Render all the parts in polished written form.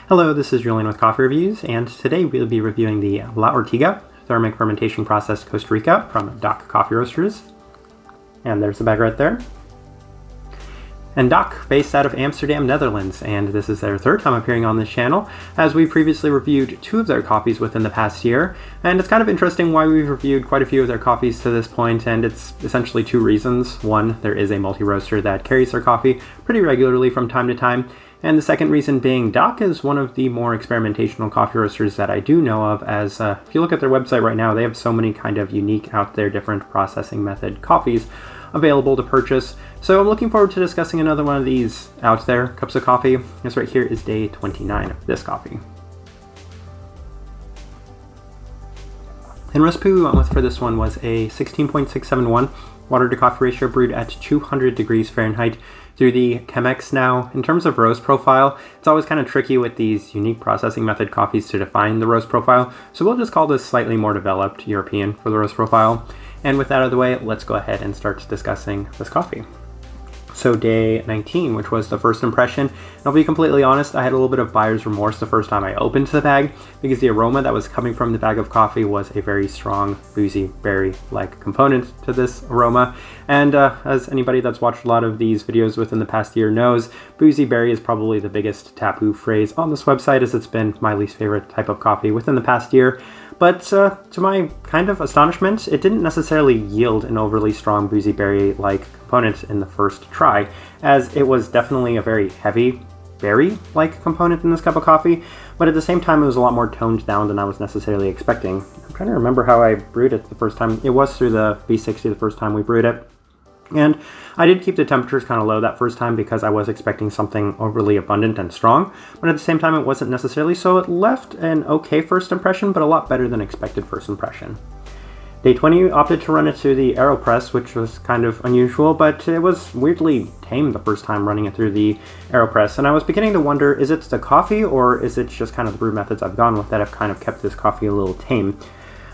Hello, this is Julian with Coffee Reviews, and today we'll be reviewing the La Ortiga Thermic Fermentation processed Costa Rica from Doc Coffee Roasters. And there's the bag right there. And Doc, based out of Amsterdam, Netherlands, and this is their third time appearing on this channel, as we previously reviewed 2 of their coffees within the past year. And it's kind of interesting why we've reviewed quite a few of their coffees to this point, and it's essentially 2 reasons. One, there is a multi-roaster that carries their coffee pretty regularly from time to time. And the second reason being, Doc is one of the more experimentational coffee roasters that I do know of, as if you look at their website right now, they have so many kind of unique out there different processing method coffees available to purchase. So I'm looking forward to discussing another one of these out there cups of coffee. This right here is day 29 of this coffee. And recipe we went with for this one was a 16.671 water to coffee ratio brewed at 200 degrees Fahrenheit through the Chemex. Now, in terms of roast profile, it's always kind of tricky with these unique processing method coffees to define the roast profile, so we'll just call this slightly more developed European for the roast profile. And with that out of the way, let's go ahead and start discussing this coffee. So day 19, which was the first impression, and I'll be completely honest, I had a little bit of buyer's remorse the first time I opened the bag, because the aroma that was coming from the bag of coffee was a very strong, boozy, berry-like component to this aroma. And as anybody that's watched a lot of these videos within the past year knows, boozy berry is probably the biggest taboo phrase on this website, as it's been my least favorite type of coffee within the past year. But to my kind of astonishment, it didn't necessarily yield an overly strong boozy berry-like component in the first try, as it was definitely a very heavy berry-like component in this cup of coffee, but at the same time it was a lot more toned down than I was necessarily expecting. I'm trying to remember how I brewed it the first time. It was through the V60 the first time we brewed it. And I did keep the temperatures kind of low that first time because I was expecting something overly abundant and strong, but at the same time it wasn't necessarily, so it left an okay first impression, but a lot better than expected first impression. Day 20 opted to run it through the AeroPress, which was kind of unusual, but it was weirdly tame the first time running it through the AeroPress, and I was beginning to wonder, is it the coffee or is it just kind of the brew methods I've gone with that have kind of kept this coffee a little tame?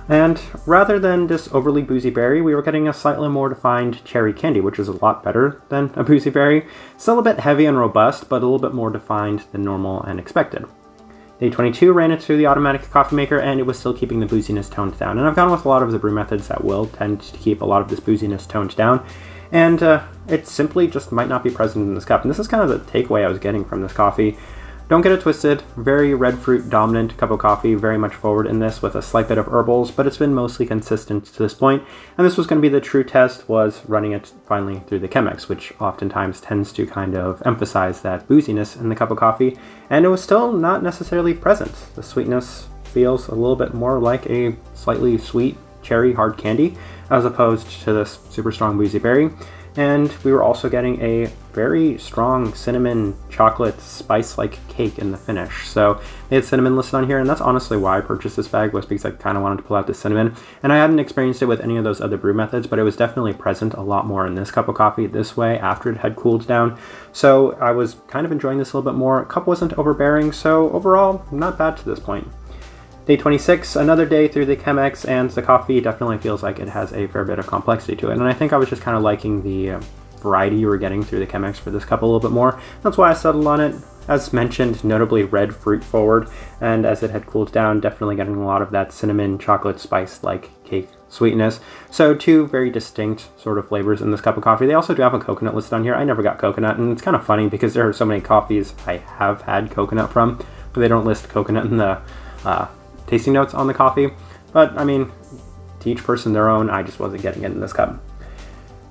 And rather than this overly boozy berry, we were getting a slightly more defined cherry candy, which is a lot better than a boozy berry. Still a bit heavy and robust, but a little bit more defined than normal and expected. Day 22 ran it through the automatic coffee maker, and it was still keeping the booziness toned down. And I've gone with a lot of the brew methods that will tend to keep a lot of this booziness toned down, and it simply just might not be present in this cup. And this is kind of the takeaway I was getting from this coffee. Don't get it twisted, very red fruit dominant cup of coffee, very much forward in this with a slight bit of herbals, but it's been mostly consistent to this point. And this was going to be the true test, was running it finally through the Chemex, which oftentimes tends to kind of emphasize that booziness in the cup of coffee. And it was still not necessarily present. The sweetness feels a little bit more like a slightly sweet cherry hard candy, as opposed to this super strong boozy berry. And we were also getting a very strong cinnamon chocolate spice-like cake in the finish. So they had cinnamon listed on here, and that's honestly why I purchased this bag, was because I kind of wanted to pull out the cinnamon. And I hadn't experienced it with any of those other brew methods, but it was definitely present a lot more in this cup of coffee this way after it had cooled down. So I was kind of enjoying this a little bit more. Cup wasn't overbearing, so overall, not bad to this point. Day 26, another day through the Chemex, and the coffee definitely feels like it has a fair bit of complexity to it. And I think I was just kind of liking the variety you were getting through the Chemex for this cup a little bit more. That's why I settled on it. As mentioned, notably red fruit forward, and as it had cooled down, definitely getting a lot of that cinnamon chocolate spice-like cake sweetness. So 2 very distinct sort of flavors in this cup of coffee. They also do have a coconut listed on here. I never got coconut, and it's kind of funny because there are so many coffees I have had coconut from, but they don't list coconut in the tasting notes on the coffee. But I mean, to each person their own. I just wasn't getting it in this cup.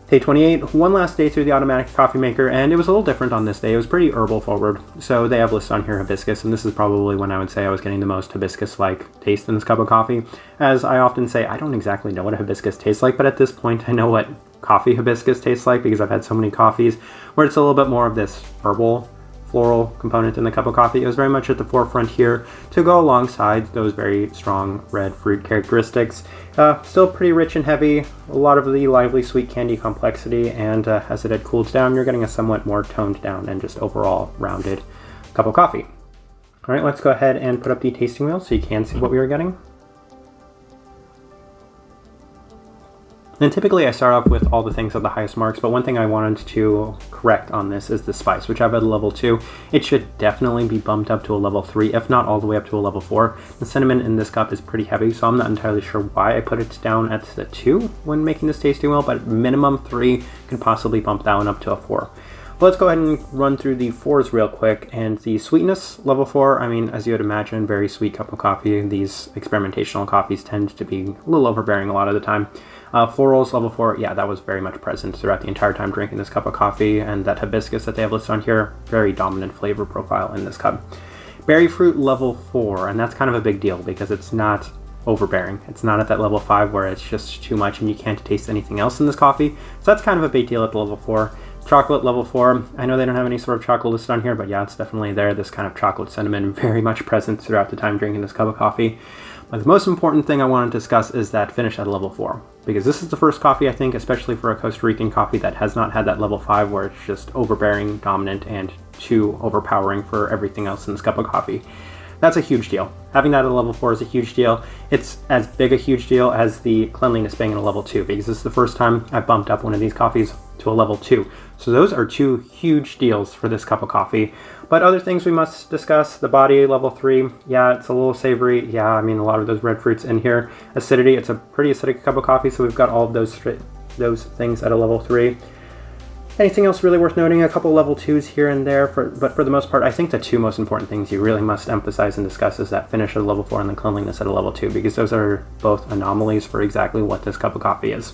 Day 28, one last day through the automatic coffee maker, and it was a little different on this day. It was pretty herbal forward. So they have listed on here hibiscus, and this is probably when I would say I was getting the most hibiscus-like taste in this cup of coffee. As I often say, I don't exactly know what a hibiscus tastes like, but at this point I know what coffee hibiscus tastes like because I've had so many coffees where it's a little bit more of this herbal floral component in the cup of coffee. It was very much at the forefront here to go alongside those very strong red fruit characteristics. Still pretty rich and heavy, a lot of the lively sweet candy complexity, and as it had cooled down, you're getting a somewhat more toned down and just overall rounded cup of coffee. All right, let's go ahead and put up the tasting wheel so you can see what we were getting. And typically I start off with all the things at the highest marks, but one thing I wanted to correct on this is the spice, which I have at a level 2. It should definitely be bumped up to a level 3, if not all the way up to a level 4. The cinnamon in this cup is pretty heavy, so I'm not entirely sure why I put it down at the 2 when making this tasting well, but minimum 3 can possibly bump that one up to a 4. But let's go ahead and run through the 4s real quick. And the sweetness, level 4, I mean, as you would imagine, very sweet cup of coffee. These experimentational coffees tend to be a little overbearing a lot of the time. Florals, level 4, yeah, that was very much present throughout the entire time drinking this cup of coffee. And that hibiscus that they have listed on here, very dominant flavor profile in this cup. Berry fruit, level 4, and that's kind of a big deal because it's not overbearing. It's not at that level 5 where it's just too much and you can't taste anything else in this coffee. So that's kind of a big deal at the level 4. Chocolate, level 4. I know they don't have any sort of chocolate listed on here, but yeah, it's definitely there. This kind of chocolate cinnamon very much present throughout the time drinking this cup of coffee. But the most important thing I want to discuss is that finish at a level 4. Because this is the first coffee, I think, especially for a Costa Rican coffee that has not had that level 5 where it's just overbearing, dominant, and too overpowering for everything else in this cup of coffee. That's a huge deal. Having that at a level 4 is a huge deal. It's as big a huge deal as the cleanliness being in a level 2, because this is the first time I've bumped up one of these coffees to a level 2. So those are 2 huge deals for this cup of coffee. But other things we must discuss, the body, level 3. Yeah, it's a little savory. Yeah, I mean, a lot of those red fruits in here. Acidity, it's a pretty acidic cup of coffee, so we've got all of those things at a level 3. Anything else really worth noting? A couple level 2s here and there, but for the most part, I think the 2 most important things you really must emphasize and discuss is that finish at a level 4 and the cleanliness at a level 2, because those are both anomalies for exactly what this cup of coffee is.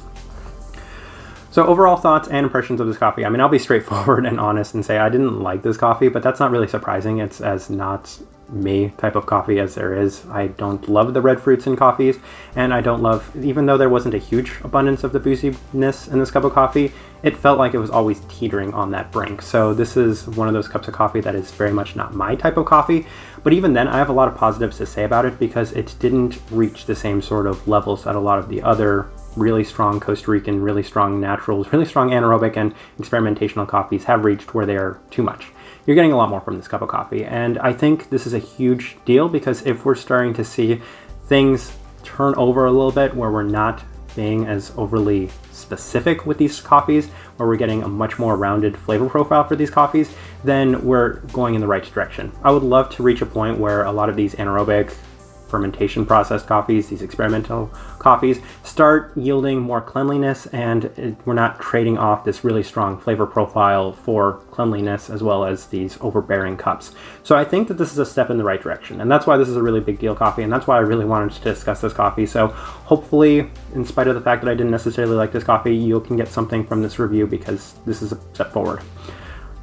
So overall thoughts and impressions of this coffee. I mean, I'll be straightforward and honest and say I didn't like this coffee, but that's not really surprising. It's as not me type of coffee as there is. I don't love the red fruits in coffees, and I don't love, even though there wasn't a huge abundance of the booziness in this cup of coffee, it felt like it was always teetering on that brink. So this is one of those cups of coffee that is very much not my type of coffee. But even then, I have a lot of positives to say about it because it didn't reach the same sort of levels that a lot of the other really strong Costa Rican, really strong naturals, really strong anaerobic and experimentational coffees have reached where they are too much. You're getting a lot more from this cup of coffee. And I think this is a huge deal because if we're starting to see things turn over a little bit where we're not being as overly specific with these coffees, where we're getting a much more rounded flavor profile for these coffees, then we're going in the right direction. I would love to reach a point where a lot of these anaerobic fermentation processed coffees, these experimental coffees, start yielding more cleanliness, and we're not trading off this really strong flavor profile for cleanliness as well as these overbearing cups. So I think that this is a step in the right direction, and that's why this is a really big deal coffee, and that's why I really wanted to discuss this coffee. So hopefully, in spite of the fact that I didn't necessarily like this coffee, you can get something from this review because this is a step forward.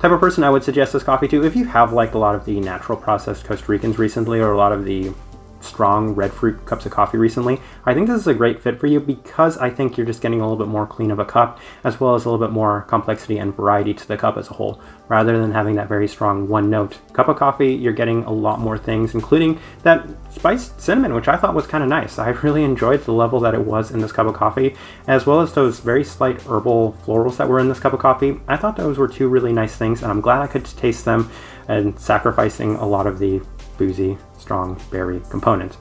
Type of person I would suggest this coffee to, if you have liked a lot of the natural processed Costa Ricans recently, or a lot of the strong red fruit cups of coffee recently, I think this is a great fit for you because I think you're just getting a little bit more clean of a cup, as well as a little bit more complexity and variety to the cup as a whole. Rather than having that very strong one note cup of coffee, you're getting a lot more things, including that spiced cinnamon, which I thought was kind of nice. I really enjoyed the level that it was in this cup of coffee, as well as those very slight herbal florals that were in this cup of coffee. I thought those were 2 really nice things, and I'm glad I could taste them and sacrificing a lot of the boozy, strong berry components.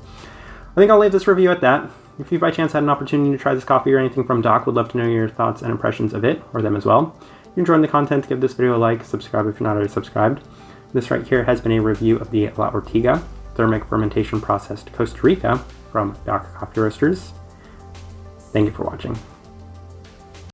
I think I'll leave this review at that. If you by chance had an opportunity to try this coffee or anything from Doc, would love to know your thoughts and impressions of it, or them as well. If you're enjoying the content, give this video a like, subscribe if you're not already subscribed. This right here has been a review of the La Ortiga Thermic Fermentation Processed Costa Rica from Doc Coffee Roasters. Thank you for watching.